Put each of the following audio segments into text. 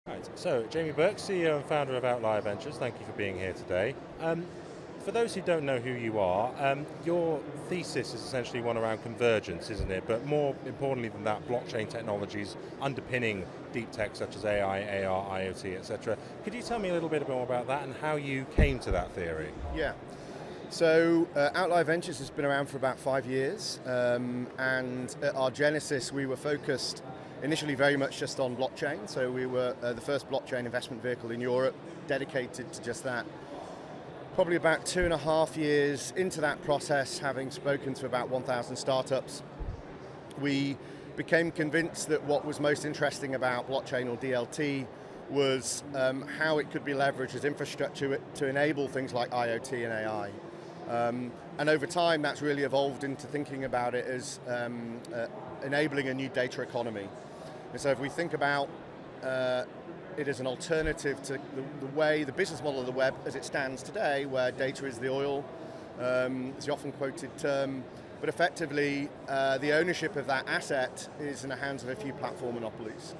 Right, so Jamie Burke, CEO and founder of Outlier Ventures, thank you for being here today. For those who don't know who you are, your thesis is essentially one around convergence, isn't it? But more importantly than that, blockchain technologies underpinning deep tech such as AI, AR, IoT, etc. Could you tell me a little bit more about that and how you came to that theory? Yeah. So Outlier Ventures has been around for about 5 years, and at our genesis we were focused initially very much just on blockchain. So we were the first blockchain investment vehicle in Europe dedicated to just that. Probably about 2.5 years into that process, having spoken to about 1,000 startups, we became convinced that what was most interesting about blockchain or DLT was how it could be leveraged as infrastructure to enable things like IoT and AI. And over time that's really evolved into thinking about it as enabling a new data economy. And so if we think about it as an alternative to the business model of the web as it stands today, where data is the oil, is the often quoted term, but effectively the ownership of that asset is in the hands of a few platform monopolies.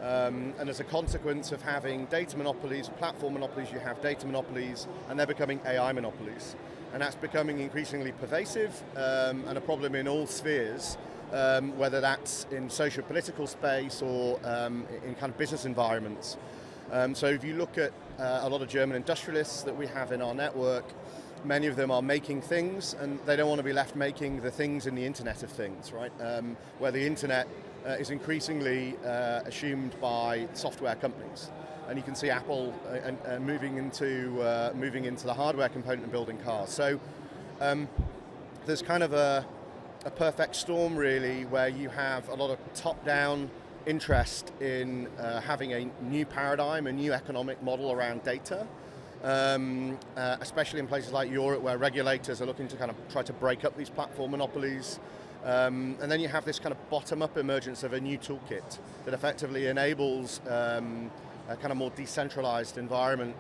And as a consequence of having data monopolies, platform monopolies, you have data monopolies, and they're becoming AI monopolies. And that's becoming increasingly pervasive and a problem in all spheres, whether that's in social political space or in kind of business environments. So if you look at a lot of German industrialists that we have in our network, many of them are making things and they don't want to be left making the things in the Internet of Things, right? Where the Internet is increasingly assumed by software companies. And you can see Apple moving into the hardware component and building cars. So there's kind of a perfect storm really, where you have a lot of top-down interest in having a new paradigm, a new economic model around data, especially in places like Europe where regulators are looking to kind of try to break up these platform monopolies. And then you have this kind of bottom-up emergence of a new toolkit that effectively enables a kind of more decentralized environment.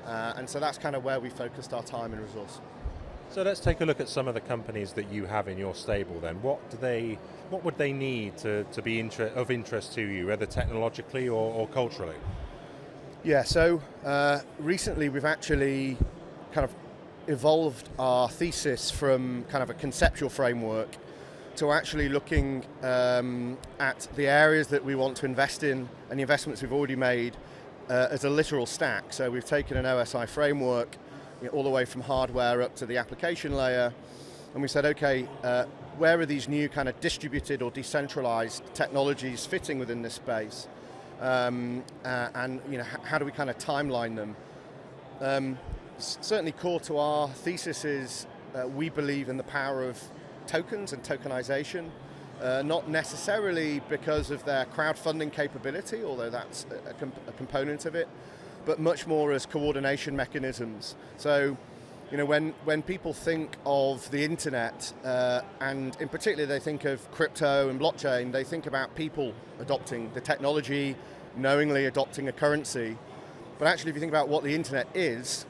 And so that's kind of where we focused our time and resource. So let's take a look at some of the companies that you have in your stable then. What would they need to be of interest to you, whether technologically or culturally? Yeah, so recently we've actually kind of evolved our thesis from kind of a conceptual framework to actually looking at the areas that we want to invest in and the investments we've already made as a literal stack. So we've taken an OSI framework all the way from hardware up to the application layer, and we said, okay, where are these new kind of distributed or decentralized technologies fitting within this space, and how do we kind of timeline them? Certainly core to our thesis is we believe in the power of tokens and tokenization, not necessarily because of their crowdfunding capability, although that's a component of it, but much more as coordination mechanisms. So, when people think of the internet, and in particular they think of crypto and blockchain, they think about people adopting the technology, knowingly adopting a currency. But actually, if you think about what the internet is,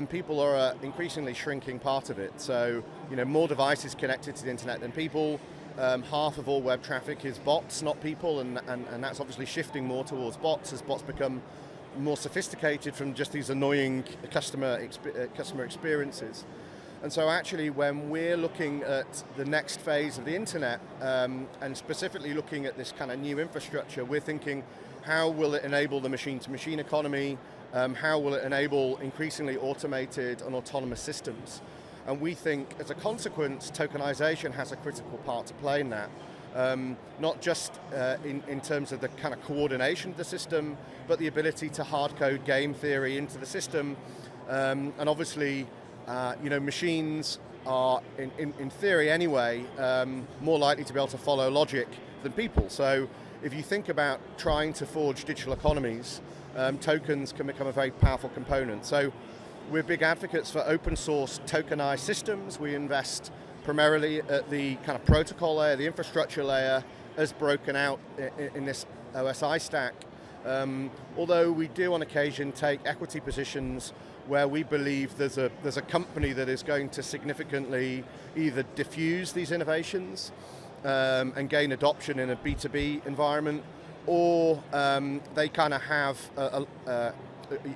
people are an increasingly shrinking part of it. So, more devices connected to the internet than people. Half of all web traffic is bots, not people, and that's obviously shifting more towards bots as bots become more sophisticated from just these annoying customer experiences. And so actually when we're looking at the next phase of the internet, and specifically looking at this kind of new infrastructure, we're thinking, how will it enable the machine-to-machine economy? How will it enable increasingly automated and autonomous systems? And we think, as a consequence, tokenization has a critical part to play in that. Not just in terms of the kind of coordination of the system, but the ability to hard code game theory into the system. And obviously, machines are, in theory anyway, more likely to be able to follow logic than people. So if you think about trying to forge digital economies, tokens can become a very powerful component. So we're big advocates for open source tokenized systems. We invest primarily at the kind of protocol layer, the infrastructure layer, as broken out in this OSI stack. Although we do on occasion take equity positions where we believe there's a company that is going to significantly either diffuse these innovations and gain adoption in a B2B environment, or they kind of have a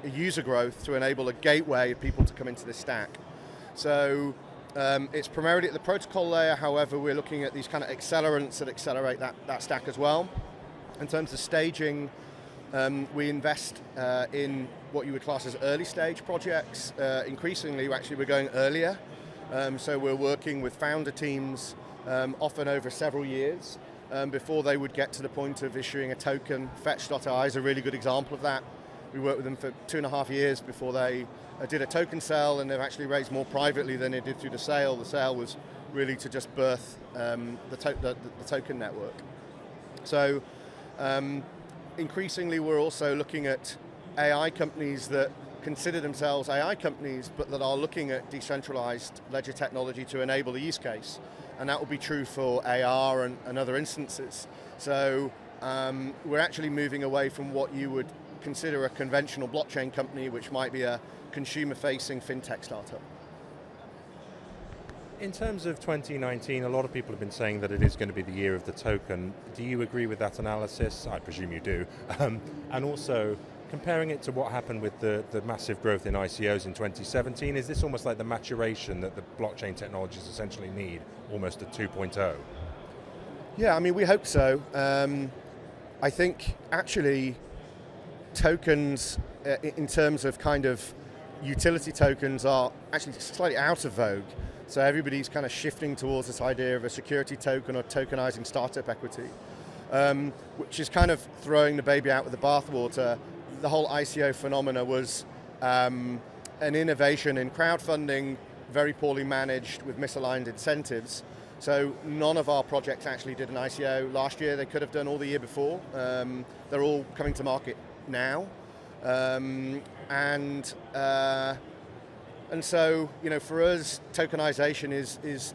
user growth to enable a gateway of people to come into this stack. So it's primarily at the protocol layer, however we're looking at these kind of accelerants that accelerate that stack as well. In terms of staging, we invest in what you would class as early stage projects. Increasingly, actually, we're going earlier. So we're working with founder teams, often over several years, before they would get to the point of issuing a token. Fetch.ai is a really good example of that. We worked with them for 2.5 years before they did a token sale, and they've actually raised more privately than they did through the sale. The sale was really to just birth the token network. So increasingly we're also looking at AI companies that consider themselves AI companies, but that are looking at decentralized ledger technology to enable the use case. And that will be true for AR and other instances. So we're actually moving away from what you would consider a conventional blockchain company, which might be a consumer-facing fintech startup. In terms of 2019, a lot of people have been saying that it is going to be the year of the token. Do you agree with that analysis? I presume you do. And also, comparing it to what happened with the massive growth in ICOs in 2017, is this almost like the maturation that the blockchain technologies essentially need, almost a 2.0? Yeah, I mean, we hope so. I think, actually, tokens, in terms of kind of utility tokens, are actually slightly out of vogue. So everybody's kind of shifting towards this idea of a security token or tokenizing startup equity, which is kind of throwing the baby out with the bathwater. The whole ICO phenomena was an innovation in crowdfunding, very poorly managed with misaligned incentives. So none of our projects actually did an ICO last year. They could have done all the year before. They're all coming to market now. And so, you know, for us, tokenization is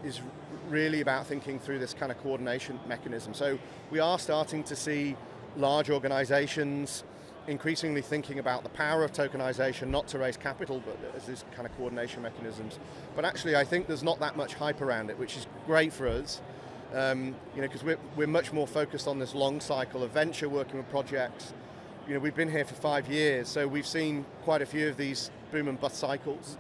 really about thinking through this kind of coordination mechanism. So we are starting to see large organizations increasingly thinking about the power of tokenization, not to raise capital, but as this kind of coordination mechanisms. But actually, I think there's not that much hype around it, which is great for us. You know, because we're much more focused on this long cycle of venture, working with projects. You know, we've been here for 5 years, so we've seen quite a few of these boom and bust cycles.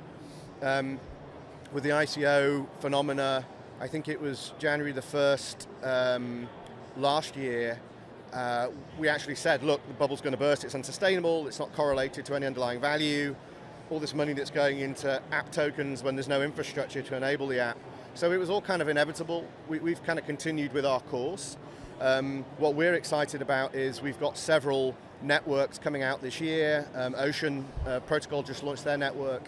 With the ICO phenomena, I think it was January the 1st last year, we actually said, look, the bubble's going to burst, it's unsustainable, it's not correlated to any underlying value, all this money that's going into app tokens when there's no infrastructure to enable the app. So it was all kind of inevitable. We've kind of continued with our course. What we're excited about is we've got several networks coming out this year. Ocean Protocol just launched their network.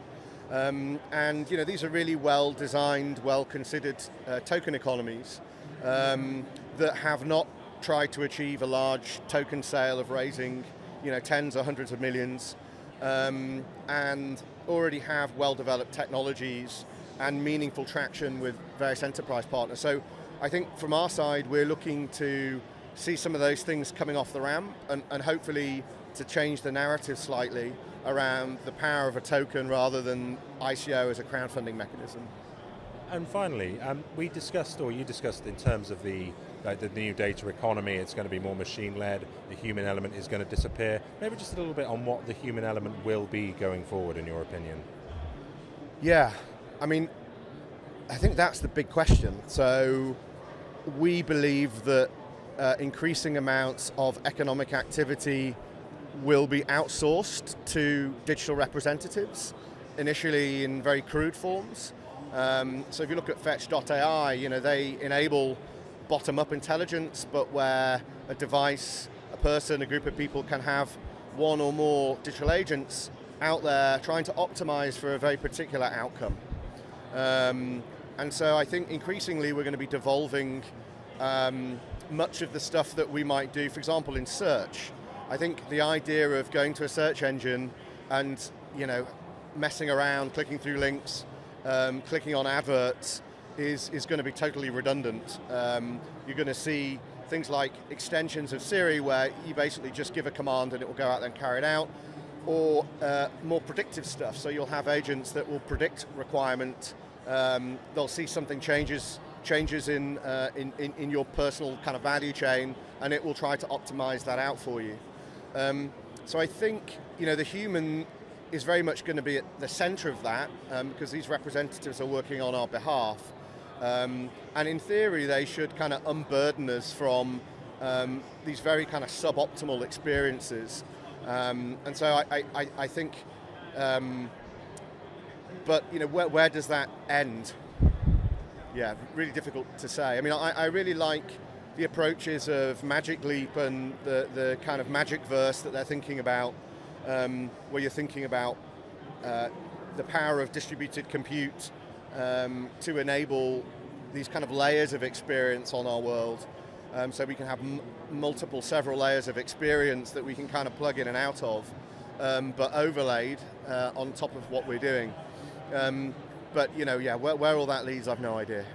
And you know, these are really well-designed, well-considered token economies that have not tried to achieve a large token sale of raising, you know, tens or hundreds of millions, and already have well-developed technologies and meaningful traction with various enterprise partners. So I think from our side, we're looking to see some of those things coming off the ramp and hopefully to change the narrative slightly around the power of a token rather than ICO as a crowdfunding mechanism. And finally, you discussed in terms of the new data economy, it's going to be more machine-led, the human element is going to disappear. Maybe just a little bit on what the human element will be going forward, in your opinion. Yeah, I mean, I think that's the big question. So we believe that increasing amounts of economic activity will be outsourced to digital representatives, initially in very crude forms. So if you look at Fetch.ai, you know, they enable bottom-up intelligence, but where a device, a person, a group of people can have one or more digital agents out there trying to optimize for a very particular outcome. And so I think increasingly we're going to be devolving much of the stuff that we might do, for example, in search. I think the idea of going to a search engine and, you know, messing around, clicking through links, clicking on adverts is going to be totally redundant. You're going to see things like extensions of Siri where you basically just give a command and it will go out there and carry it out, or more predictive stuff. So you'll have agents that will predict requirement. They'll see something changes changes in your personal kind of value chain, and it will try to optimize that out for you. So I think the human is very much going to be at the center of that, because these representatives are working on our behalf. And in theory, they should kind of unburden us from these very kind of suboptimal experiences. And so I think, but where does that end? Yeah, really difficult to say. I mean, I really like the approaches of Magic Leap and the kind of magic verse that they're thinking about, where you're thinking about the power of distributed compute to enable these kind of layers of experience on our world. So we can have several layers of experience that we can kind of plug in and out of, but overlaid on top of what we're doing. But where all that leads, I've no idea.